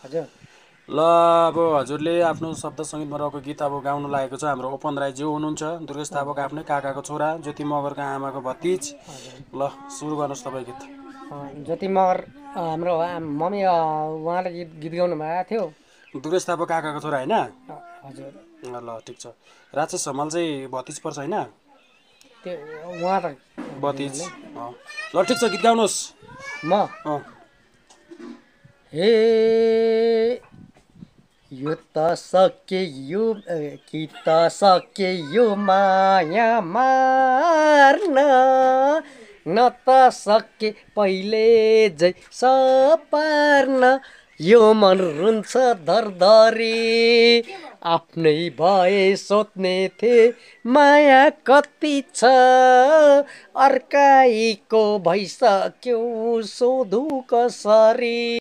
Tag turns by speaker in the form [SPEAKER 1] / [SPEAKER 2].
[SPEAKER 1] हजुर।
[SPEAKER 2] ल अब हजुरले आफ्नो शब्द सङ्गीतमा रहेको गीत अब गाउनु लागेको छ हाम्रो ओपन राईज्यू हुनुहुन्छ दुर्गेश थापाको
[SPEAKER 1] हजुर
[SPEAKER 2] आफ्नै काकाको छोरा ज्योति मगरका आमाको भतिज।
[SPEAKER 1] हजुर।
[SPEAKER 2] ल सुरु गर्नुहोस् तपाईँ गीत।
[SPEAKER 1] ज्योति मगर हाम्रो मम्मी उहाँले गीत गाउनु भएको थियो।
[SPEAKER 2] दुर्गेश थापा काकाको छोरा होइन?
[SPEAKER 1] हजुर।
[SPEAKER 2] ल ठिक छ। राजेश हमाल चाहिँ भतिज पर्छ होइन?
[SPEAKER 1] त्यो उहाँ त
[SPEAKER 2] भतिज। ल ठिक छ गीत गाउनुहोस्।
[SPEAKER 1] म हे यो त सके यो कि त सके यो माया मार्न न त सके पहिले जै सपार्न यो मन रुन्छ धरधरी आफ्नै भए सोध्ने थिए माया कति छ अर्काइको भइसक्यो सोधु कसरी।